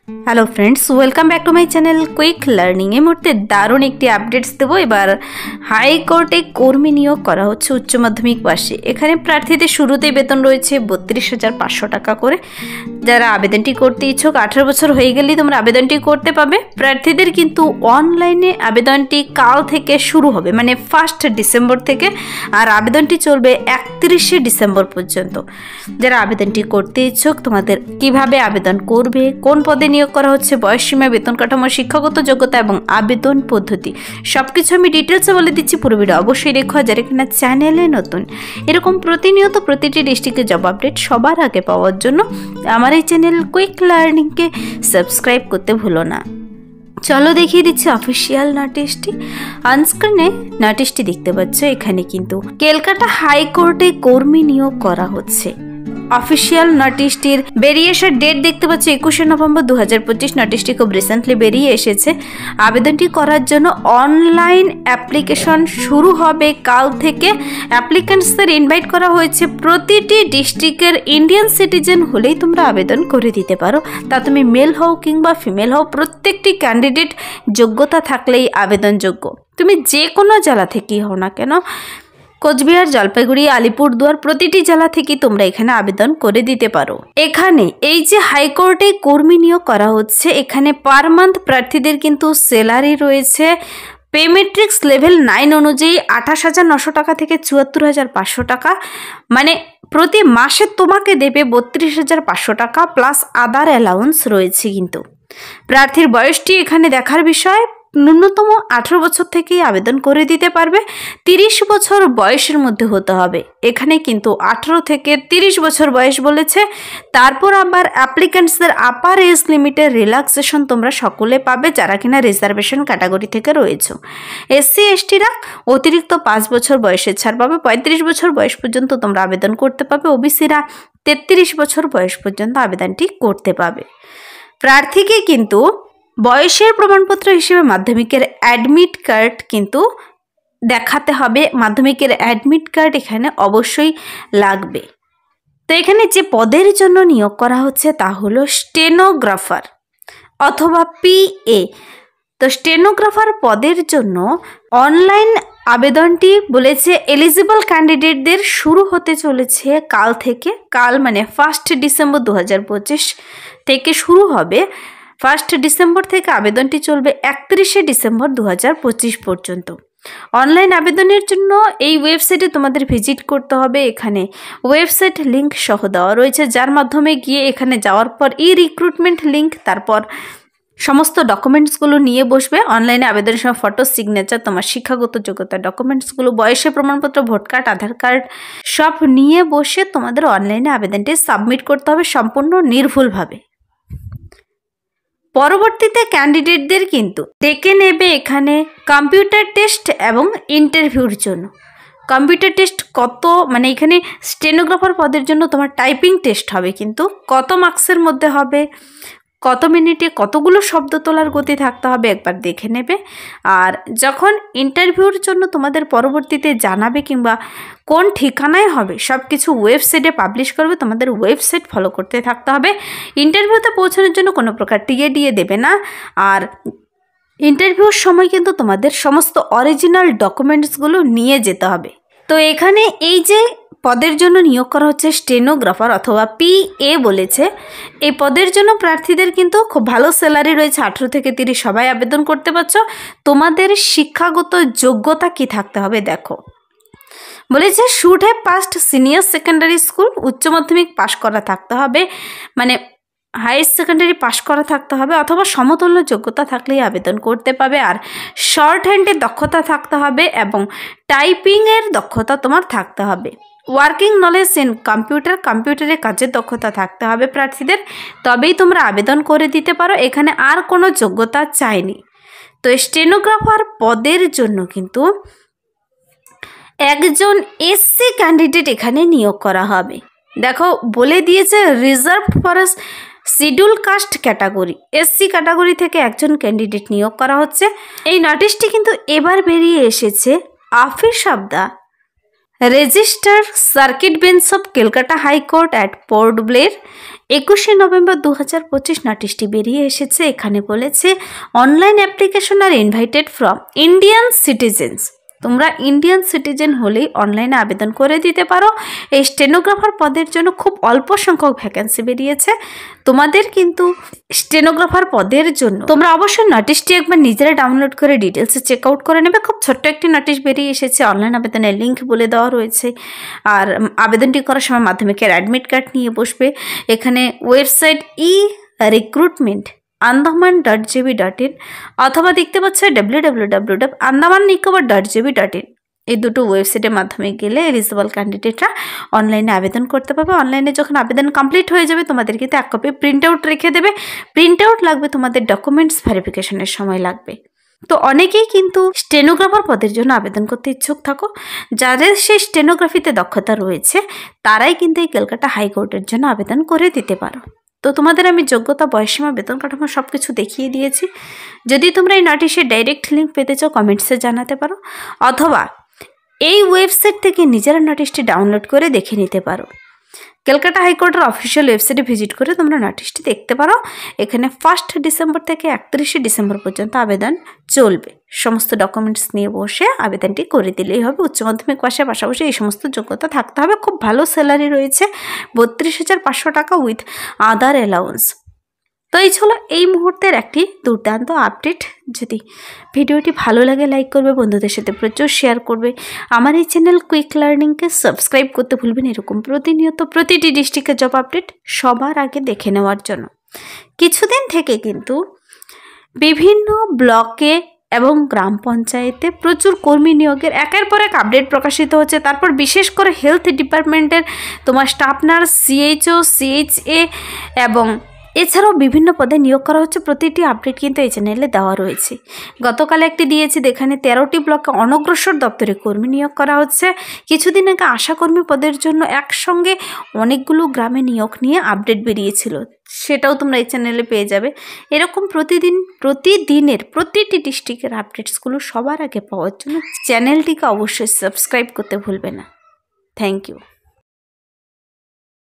Hello friends, welcome back to my channel quick learning. এই মুহূর্তে দারুণ একটি আপডেটস দেবো। এবার হাইকোর্টে কর্মী নিয়োগ করা হচ্ছে উচ্চ মাধ্যমিক পাশে। এখানে প্রার্থীদের শুরুতেই বেতন রয়েছে 32,500 টাকা করে। যারা আবেদনটি করতে ইচ্ছুক 18 বছর হয়ে গেলেই তোমরা আবেদনটি করতে পাবে। প্রার্থীদের কিন্তু অনলাইনে আবেদনটি কাল থেকে শুরু হবে, মানে 1 ডিসেম্বর থেকে, আর আবেদনটি চলবে 31 ডিসেম্বর পর্যন্ত। যারা আবেদনটি করতে ইচ্ছুক তোমাদের কিভাবে আবেদন করবে, কোন পদে নিয়োগ করা হচ্ছে, বয়সসীমা, বেতন কাঠামো, শিক্ষাগত যোগ্যতা এবং আবেদন পদ্ধতি সবকিছু আমি ডিটেলসে বলে দিচ্ছি। পুরো ভিডিও অবশ্যই দেখো। যারা কিনা চ্যানেলে নতুন, এরকম প্রতিনিয়ত প্রতিটি ডিস্ট্রিক্টের জব আপডেট সবার আগে পাওয়ার জন্য আমার এই চ্যানেল কুইক লার্নিংকে সাবস্ক্রাইব করতে ভুলো না। চলো দেখিয়ে দিচ্ছি অফিসিয়াল নোটিশটি। অনস্ক্রিনে নোটিশটি দেখতে পাচ্ছ। এখানে কিন্তু ক্যালকাটা হাইকোর্টে কর্মী নিয়োগ করা হচ্ছে। অফিসিয়াল নোটিশটির বেরিয়ে আসার ডেট দেখতে পাচ্ছ 21 নভেম্বর 2025। নোটিশটি খুব রিসেন্টলি বেরিয়ে এসেছে। আবেদনটি করার জন্য অনলাইন অ্যাপ্লিকেশন শুরু হবে কাল থেকে। অ্যাপ্লিক্যান্টসদের ইনভাইট করা হয়েছে। প্রতিটি ডিস্ট্রিক্টের ইন্ডিয়ান সিটিজেন হলেই তোমরা আবেদন করে দিতে পারো। তা তুমি মেল হও কিংবা ফিমেল হও, প্রত্যেকটি ক্যান্ডিডেট যোগ্যতা থাকলেই আবেদনযোগ্য। তুমি যে কোনো জেলা থেকেই হও না কেন, কোচবিহার, জলপাইগুড়ি, আলিপুরদুয়ার, প্রতিটি জেলা থেকে তোমরা এখানে আবেদন করে দিতে পারো। এখানে এই যে হাইকোর্টে কর্মী নিয়োগ করা হচ্ছে, এখানে পার মান্থ প্রার্থীদের কিন্তু স্যালারি রয়েছে পে ম্যাট্রিক্স লেভেল 9 অনুযায়ী 28,900 টাকা থেকে 74,500 টাকা। মানে প্রতি মাসে তোমাকে দেবে 32,500 টাকা প্লাস আদার অ্যালাউন্স রয়েছে। কিন্তু প্রার্থীর বয়সটি এখানে দেখার বিষয়। ন্যূনতম 18 বছর থেকেই আবেদন করে দিতে পারবে। 30 বছর বয়সের মধ্যে হতে হবে। এখানে কিন্তু 18 থেকে 30 বছর বয়স বলেছে। তারপর আবার অ্যাপ্লিক্যান্টসদের আপার এজ লিমিটের রিল্যাক্সেশন তোমরা সকলে পাবে যারা কিনা রিজার্ভেশন ক্যাটাগরি থেকে রয়েছে। এসসি এসটিরা অতিরিক্ত 5 বছর বয়সের ছাড় পাবে। 35 বছর বয়স পর্যন্ত তোমরা আবেদন করতে পারবে। ওবিসিরা 33 বছর বয়স পর্যন্ত আবেদনটি করতে পাবে। প্রার্থীকে কিন্তু বয়সের প্রমাণপত্র হিসেবে মাধ্যমিকের অ্যাডমিট কার্ড কিন্তু দেখাতে হবে। মাধ্যমিকের অ্যাডমিট কার্ড এখানে অবশ্যই লাগবে। তো এখানে যে পদের জন্য নিয়োগ করা হচ্ছে তা হলো স্টেনোগ্রাফার অথবা পিএ। তো স্টেনোগ্রাফার পদের জন্য অনলাইন আবেদনটি বলেছে এলিজিবল ক্যান্ডিডেটদের শুরু হতে চলেছে কাল থেকে। কাল মানে 1 ডিসেম্বর 2025 থেকে শুরু হবে। 1 ডিসেম্বর থেকে আবেদনটি চলবে 31 ডিসেম্বর 2025 পর্যন্ত। অনলাইন আবেদনের জন্য এই ওয়েবসাইটে তোমাদের ভিজিট করতে হবে। এখানে ওয়েবসাইট লিঙ্ক সহ দেওয়া রয়েছে, যার মাধ্যমে গিয়ে এখানে যাওয়ার পর রিক্রুটমেন্ট লিঙ্ক, তারপর সমস্ত ডকুমেন্টসগুলো নিয়ে বসবে। অনলাইনে আবেদনের সময় ফটো, সিগনেচার, তোমার শিক্ষাগত যোগ্যতা ডকুমেন্টসগুলো, বয়সের প্রমাণপত্র, ভোট কার্ড, আধার কার্ড সব নিয়ে বসে তোমাদের অনলাইনে আবেদনটি সাবমিট করতে হবে সম্পূর্ণ নির্ভুলভাবে। পরবর্তীতে ক্যান্ডিডেটদের কিন্তু ডেকে নেবে এখানে কম্পিউটার টেস্ট এবং ইন্টারভিউর জন্য। কম্পিউটার টেস্ট কত, মানে এখানে স্টেনোগ্রাফার পদের জন্য তোমার টাইপিং টেস্ট হবে, কিন্তু কত মার্কসের মধ্যে হবে, কত মিনিটে কতগুলো শব্দ তোলার গতি থাকতে হবে একবার দেখে নেবে। আর যখন ইন্টারভিউর জন্য তোমাদের পরবর্তীতে জানাবে কিংবা কোন ঠিকানায় হবে সব কিছু ওয়েবসাইটে পাবলিশ করবে। তোমাদের ওয়েবসাইট ফলো করতে থাকতে হবে। ইন্টারভিউতে পৌঁছানোর জন্য কোনো প্রকার টিএ দেবে না। আর ইন্টারভিউর সময় কিন্তু তোমাদের সমস্ত অরিজিনাল ডকুমেন্টসগুলো নিয়ে যেতে হবে। তো এখানে এই যে পদের জন্য নিয়োগ করা হচ্ছে স্টেনোগ্রাফার অথবা পিএ বলেছে, এই পদের জন্য প্রার্থীদের কিন্তু খুব ভালো স্যালারি রয়েছে। 18 থেকে 30 সবাই আবেদন করতে পারছো। তোমাদের শিক্ষাগত যোগ্যতা কি থাকতে হবে দেখো। বলেছে should have passed senior secondary school, উচ্চ মাধ্যমিক পাশ করা থাকতে হবে, মানে হায়ার সেকেন্ডারি পাশ করা থাকতে হবে, অথবা সমতুল্য যোগ্যতা থাকলেই আবেদন করতে পাবে। আর শর্ট হ্যান্ডের দক্ষতা থাকতে হবে এবং টাইপিংয়ের দক্ষতা তোমার থাকতে হবে। ওয়ার্কিং নলেজ ইন কম্পিউটারে কাজের দক্ষতা থাকতে হবে প্রার্থীদের, তবেই তোমরা আবেদন করে দিতে পারো। এখানে আর কোনো যোগ্যতা চাইনি। তো স্টেনোগ্রাফার পদের জন্য কিন্তু একজন এসসি ক্যান্ডিডেট এখানে নিয়োগ করা হবে। দেখো বলে দিয়েছে reserve for schedule caste category, SC category থেকে একজন ক্যান্ডিডেট নিয়োগ করা হচ্ছে। এই নোটিশটি কিন্তু এবার বেরিয়ে এসেছে office of the register circuit bench of Calcutta high court at port Blair 21শে November 2025 নোটিশটি বেরিয়ে এসেছে। এখানে বলেছে online application are invited from Indian citizens. তোমরা ইন্ডিয়ান সিটিজেন হলেই অনলাইনে আবেদন করে দিতে পারো। এই স্টেনোগ্রাফার পদের জন্য খুব অল্প সংখ্যক ভ্যাকেন্সি বেরিয়েছে। তোমাদের কিন্তু স্টেনোগ্রাফার পদের জন্য তোমরা অবশ্যই নোটিশটি একবার নিজেরা ডাউনলোড করে ডিটেলসে চেক আউট করে নেবে। খুব ছোট্ট একটি নোটিশ বেরিয়ে এসেছে, অনলাইন আবেদনের লিঙ্ক বলে দেওয়া রয়েছে। আর আবেদনটি করার সময় মাধ্যমিকের অ্যাডমিট কার্ড নিয়ে বসবে। এখানে ওয়েবসাইট রিক্রুটমেন্ট andaman.gv.in অথবা দেখতে পাচ্ছ www.andamannicobar.gv.in এই দুটো ওয়েবসাইটের মাধ্যমে গেলে এলিজিবল ক্যান্ডিডেটরা অনলাইনে আবেদন করতে পারবে। অনলাইনে যখন আবেদন কমপ্লিট হয়ে যাবে তোমাদের কিন্তু এক কপি প্রিন্ট আউট রেখে দেবে। প্রিন্ট আউট লাগবে তোমাদের ডকুমেন্টস ভেরিফিকেশনের সময় লাগবে। তো অনেকেই কিন্তু স্টেনোগ্রাফার পদের জন্য আবেদন করতে ইচ্ছুক থাকো। যাদের সেই স্টেনোগ্রাফিতে দক্ষতা রয়েছে তারাই কিন্তু এই ক্যালকাটা হাইকোর্টের জন্য আবেদন করে দিতে পারো। তো তোমাদের আমি যোগ্যতা, বয়সীমা, বেতন কাঠামো সব কিছু দেখিয়ে দিয়েছি। যদি তোমরা এই নোটিশের ডাইরেক্ট লিঙ্ক পেতে চাও কমেন্টসে জানাতে পারো, অথবা এই ওয়েবসাইট থেকে নিজেরা নোটিশটি ডাউনলোড করে দেখে নিতে পারো। ক্যালকাটা হাইকোর্টের অফিসিয়াল ওয়েবসাইটে ভিজিট করে তোমরা নোটিশটি দেখতে পারো। এখানে 1 ডিসেম্বর থেকে 31 ডিসেম্বর পর্যন্ত আবেদন চলবে। সমস্ত ডকুমেন্টস নিয়ে বসে আবেদনটি করে দিলেই হবে। উচ্চ মাধ্যমিক পাশের পাশাপাশি এই সমস্ত যোগ্যতা থাকতে হবে। খুব ভালো স্যালারি রয়েছে, 32,500 টাকা উইথ আদার অ্যালাউন্স। তো এই ছিল এই মুহূর্তের একটি দুর্দান্ত আপডেট। যদি ভিডিওটি ভালো লাগে লাইক করবে, বন্ধুদের সাথে প্রচুর শেয়ার করবে। আমার এই চ্যানেল কুইক লার্নিংকে সাবস্ক্রাইব করতে ভুলবেন এরকম প্রতিনিয়ত প্রতিটি ডিস্ট্রিক্টের জব আপডেট সবার আগে দেখে নেওয়ার জন্য। কিছুদিন থেকে কিন্তু বিভিন্ন ব্লকে এবং গ্রাম পঞ্চায়েতে প্রচুর কর্মী নিয়োগের একের পর এক আপডেট প্রকাশিত হচ্ছে। তারপর বিশেষ করে হেলথ ডিপার্টমেন্টের তোমার স্টাফ নার্স, CHO, CHA এবং এছাড়াও বিভিন্ন পদে নিয়োগ করা হচ্ছে। প্রতিটি আপডেট কিন্তু এই চ্যানেলে দেওয়া রয়েছে। গতকাল একটি দিয়েছি, যেখানে 13টি ব্লকে অনগ্রসর দপ্তরে কর্মী নিয়োগ করা হচ্ছে। কিছুদিন আগে আশাকর্মী পদের জন্য একসঙ্গে অনেকগুলো গ্রামে নিয়োগ নিয়ে আপডেট বেরিয়েছিল, সেটাও তোমরা এই চ্যানেলে পেয়ে যাবে। এরকম প্রতিদিনের প্রতিটি ডিস্ট্রিক্টের আপডেটসগুলো সবার আগে পাওয়ার জন্য চ্যানেলটিকে অবশ্যই সাবস্ক্রাইব করতে ভুলবে না। Thank you.